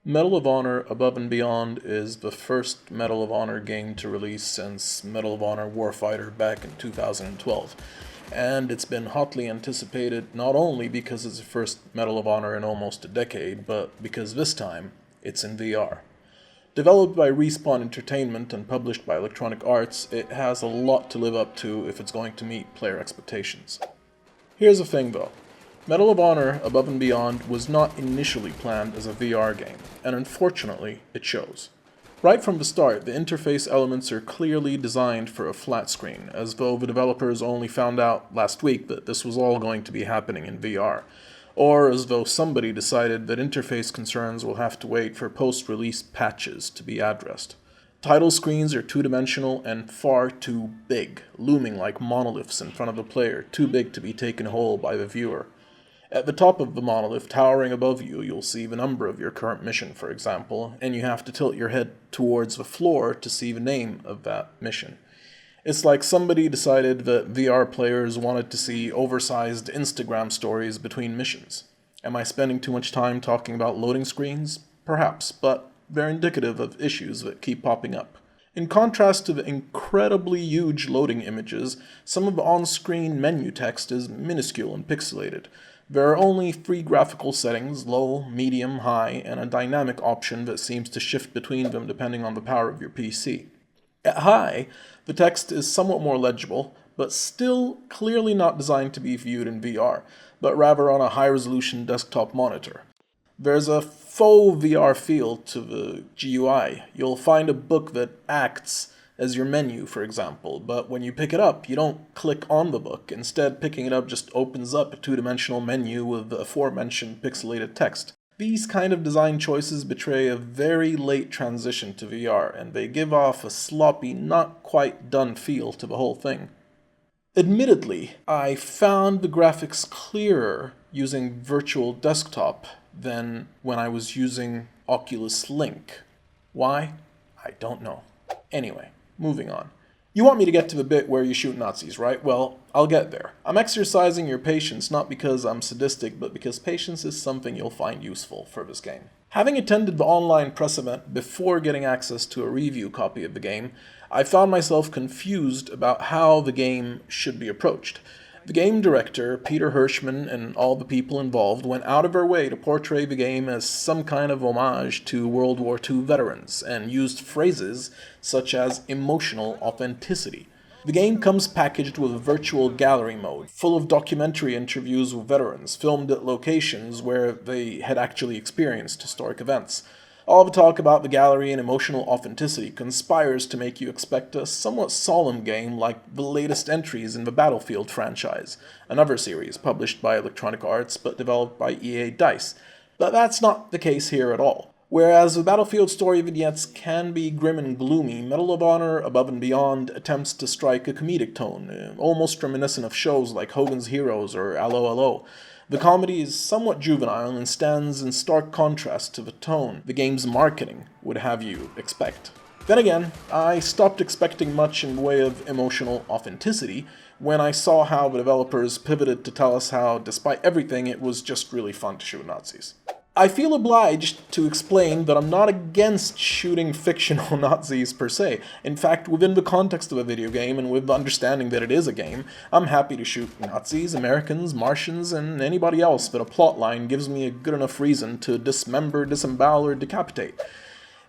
Medal of Honor Above and Beyond is the first Medal of Honor game to release since Medal of Honor Warfighter back in 2012, and it's been hotly anticipated not only because it's the first Medal of Honor in almost a decade, but because this time it's in VR. Developed by Respawn Entertainment and published by Electronic Arts, it has a lot to live up to if it's going to meet player expectations. Here's the thing though. Medal of Honor Above and Beyond was not initially planned as a VR game, and unfortunately, it shows. Right from the start, the interface elements are clearly designed for a flat screen, as though the developers only found out last week that this was all going to be happening in VR, or as though somebody decided that interface concerns will have to wait for post-release patches to be addressed. Title screens are two-dimensional and far too big, looming like monoliths in front of the player, too big to be taken whole by the viewer. At the top of the monolith, towering above you, you'll see the number of your current mission, for example, and you have to tilt your head towards the floor to see the name of that mission. It's like somebody decided that VR players wanted to see oversized Instagram stories between missions. Am I spending too much time talking about loading screens? Perhaps, but they're indicative of issues that keep popping up. In contrast to the incredibly huge loading images, some of the on-screen menu text is minuscule and pixelated. There are only 3 graphical settings, low, medium, high, and a dynamic option that seems to shift between them depending on the power of your PC. At high, the text is somewhat more legible, but still clearly not designed to be viewed in VR, but rather on a high-resolution desktop monitor. There's a faux VR feel to the GUI. You'll find a book that acts as your menu, for example, but when you pick it up, you don't click on the book. Instead, picking it up just opens up a two-dimensional menu with the aforementioned pixelated text. These kind of design choices betray a very late transition to VR, and they give off a sloppy, not quite done feel to the whole thing. Admittedly, I found the graphics clearer using Virtual Desktop than when I was using Oculus Link. Why? I don't know. Anyway, moving on. You want me to get to the bit where you shoot Nazis, right? Well, I'll get there. I'm exercising your patience not because I'm sadistic, but because patience is something you'll find useful for this game. Having attended the online press event before getting access to a review copy of the game, I found myself confused about how the game should be approached. The game director, Peter Hirschman, and all the people involved went out of their way to portray the game as some kind of homage to World War II veterans, and used phrases such as emotional authenticity. The game comes packaged with a virtual gallery mode, full of documentary interviews with veterans, filmed at locations where they had actually experienced historic events. All the talk about the gallery and emotional authenticity conspires to make you expect a somewhat solemn game like the latest entries in the Battlefield franchise, another series published by Electronic Arts but developed by EA DICE. But that's not the case here at all. Whereas the Battlefield story vignettes can be grim and gloomy, Medal of Honor Above and Beyond attempts to strike a comedic tone, almost reminiscent of shows like Hogan's Heroes or Allo Allo. The comedy is somewhat juvenile and stands in stark contrast to the tone the game's marketing would have you expect. Then again, I stopped expecting much in the way of emotional authenticity when I saw how the developers pivoted to tell us how, despite everything, it was just really fun to shoot Nazis. I feel obliged to explain that I'm not against shooting fictional Nazis per se. In fact, within the context of a video game and with the understanding that it is a game, I'm happy to shoot Nazis, Americans, Martians, and anybody else that a plotline gives me a good enough reason to dismember, disembowel, or decapitate.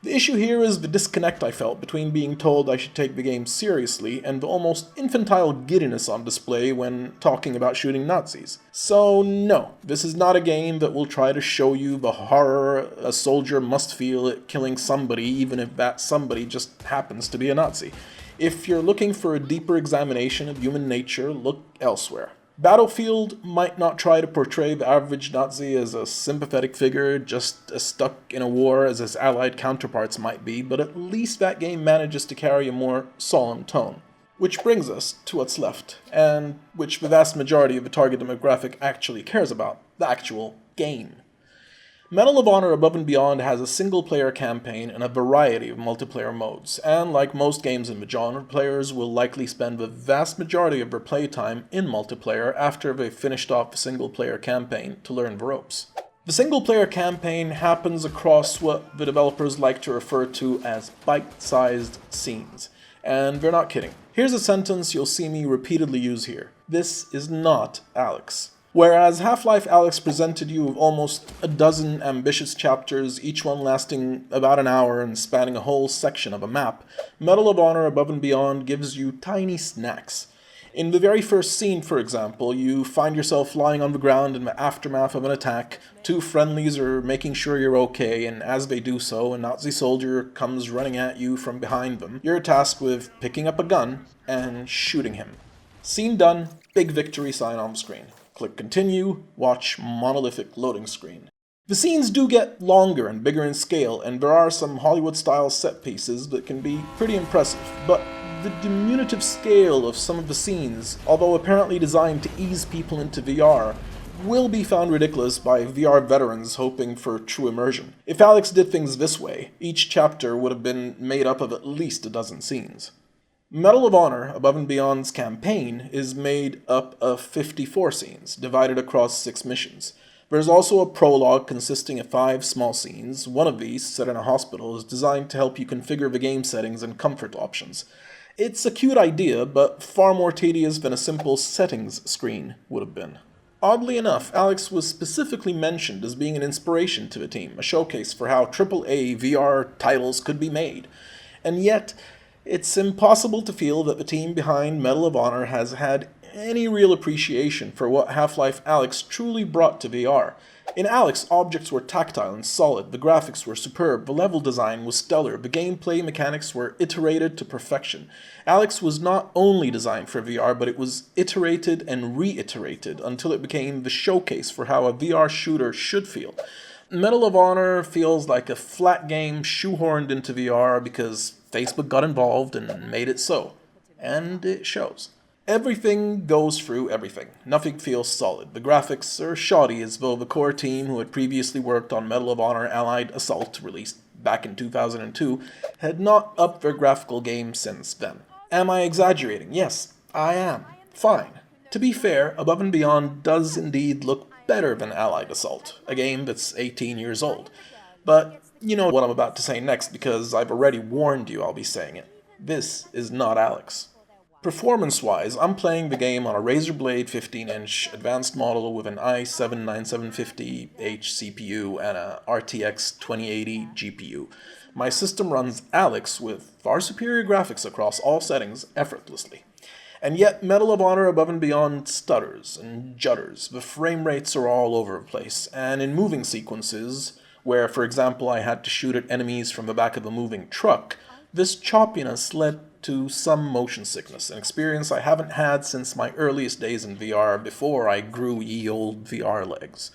The issue here is the disconnect I felt between being told I should take the game seriously and the almost infantile giddiness on display when talking about shooting Nazis. So no, this is not a game that will try to show you the horror a soldier must feel at killing somebody, even if that somebody just happens to be a Nazi. If you're looking for a deeper examination of human nature, look elsewhere. Battlefield might not try to portray the average Nazi as a sympathetic figure just as stuck in a war as his allied counterparts might be, but at least that game manages to carry a more solemn tone. Which brings us to what's left, and which the vast majority of the target demographic actually cares about, the actual game. Medal of Honor Above and Beyond has a single-player campaign and a variety of multiplayer modes, and like most games in the genre, players will likely spend the vast majority of their playtime in multiplayer after they've finished off the single-player campaign to learn the ropes. The single-player campaign happens across what the developers like to refer to as bite-sized scenes, and they're not kidding. Here's a sentence you'll see me repeatedly use here. This is not Alex. Whereas Half-Life Alyx presented you with almost a dozen ambitious chapters, each one lasting about an hour and spanning a whole section of a map, Medal of Honor Above and Beyond gives you tiny snacks. In the very first scene, for example, you find yourself lying on the ground in the aftermath of an attack. Two friendlies are making sure you're okay, and as they do so, a Nazi soldier comes running at you from behind them. You're tasked with picking up a gun and shooting him. Scene done, big victory sign on the screen. Click continue, watch monolithic loading screen. The scenes do get longer and bigger in scale, and there are some Hollywood-style set pieces that can be pretty impressive, but the diminutive scale of some of the scenes, although apparently designed to ease people into VR, will be found ridiculous by VR veterans hoping for true immersion. If Alyx did things this way, each chapter would have been made up of at least a dozen scenes. Medal of Honor Above and Beyond's campaign is made up of 54 scenes, divided across 6 missions. There's also a prologue consisting of 5 small scenes. One of these, set in a hospital, is designed to help you configure the game settings and comfort options. It's a cute idea, but far more tedious than a simple settings screen would have been. Oddly enough, Alyx was specifically mentioned as being an inspiration to the team, a showcase for how AAA VR titles could be made. And yet, it's impossible to feel that the team behind Medal of Honor has had any real appreciation for what Half-Life Alyx truly brought to VR. In Alyx, objects were tactile and solid, the graphics were superb, the level design was stellar, the gameplay mechanics were iterated to perfection. Alyx was not only designed for VR, but it was iterated and reiterated until it became the showcase for how a VR shooter should feel. Medal of Honor feels like a flat game shoehorned into VR because Facebook got involved and made it so. And it shows. Everything goes through everything. Nothing feels solid. The graphics are shoddy as though the core team who had previously worked on Medal of Honor Allied Assault, released back in 2002, had not upped their graphical game since then. Am I exaggerating? Yes, I am. Fine. To be fair, Above and Beyond does indeed look better than Allied Assault, a game that's 18 years old. But you know what I'm about to say next because I've already warned you I'll be saying it. This is not Alyx. Performance-wise, I'm playing the game on a Razer Blade 15-inch advanced model with an i7-9750H CPU and a RTX 2080 GPU. My system runs Alyx with far superior graphics across all settings effortlessly. And yet, Medal of Honor Above and Beyond stutters and judders. The frame rates are all over the place, and in moving sequences, where, for example, I had to shoot at enemies from the back of a moving truck, this choppiness led to some motion sickness, an experience I haven't had since my earliest days in VR before I grew ye old VR legs.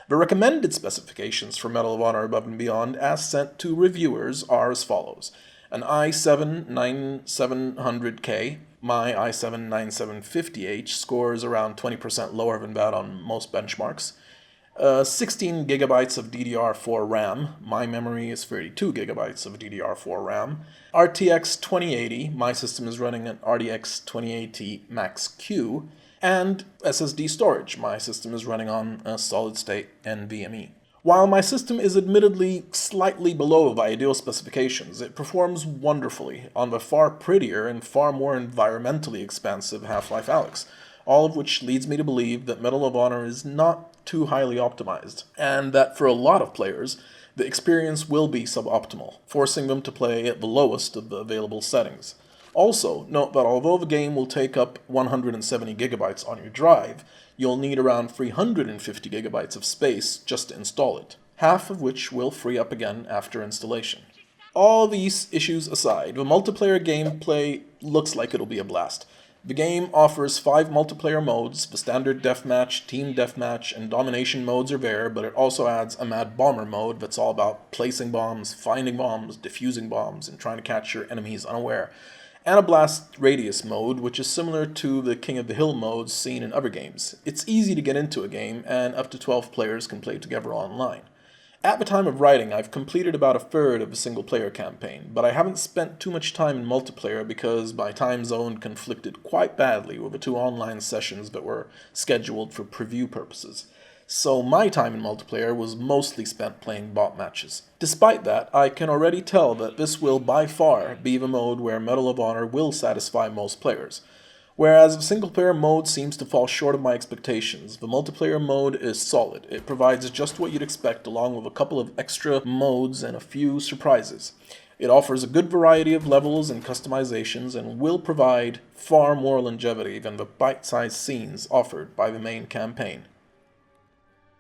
The recommended specifications for Medal of Honor Above and Beyond as sent to reviewers are as follows. An i7-9700K, my i7-9750H scores around 20% lower than that on most benchmarks. 16 gigabytes of DDR4 RAM, my memory is 32 gigabytes of DDR4 RAM. RTX 2080, my system is running an RTX 2080 Max Q. And SSD storage, my system is running on a solid-state NVMe. While my system is admittedly slightly below the ideal specifications, it performs wonderfully on the far prettier and far more environmentally expansive Half-Life Alyx, all of which leads me to believe that Medal of Honor is not too highly optimized, and that for a lot of players, the experience will be suboptimal, forcing them to play at the lowest of the available settings. Also, note that although the game will take up 170 gigabytes on your drive, you'll need around 350 gigabytes of space just to install it, half of which will free up again after installation. All these issues aside, the multiplayer gameplay looks like it'll be a blast. The game offers 5 multiplayer modes. The standard deathmatch, team deathmatch, and domination modes are there, but it also adds a Mad Bomber mode that's all about placing bombs, finding bombs, defusing bombs, and trying to catch your enemies unaware. And a blast radius mode, which is similar to the King of the Hill modes seen in other games. It's easy to get into a game, and up to 12 players can play together online. At the time of writing, I've completed about a third of a single-player campaign, but I haven't spent too much time in multiplayer because my time zone conflicted quite badly with the 2 online sessions that were scheduled for preview purposes. So my time in multiplayer was mostly spent playing bot matches. Despite that, I can already tell that this will by far be the mode where Medal of Honor will satisfy most players. Whereas the single-player mode seems to fall short of my expectations, the multiplayer mode is solid. It provides just what you'd expect along with a couple of extra modes and a few surprises. It offers a good variety of levels and customizations and will provide far more longevity than the bite-sized scenes offered by the main campaign.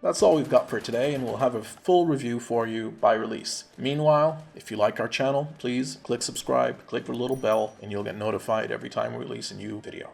That's all we've got for today, and we'll have a full review for you by release. Meanwhile, if you like our channel, please click subscribe, click the little bell, and you'll get notified every time we release a new video.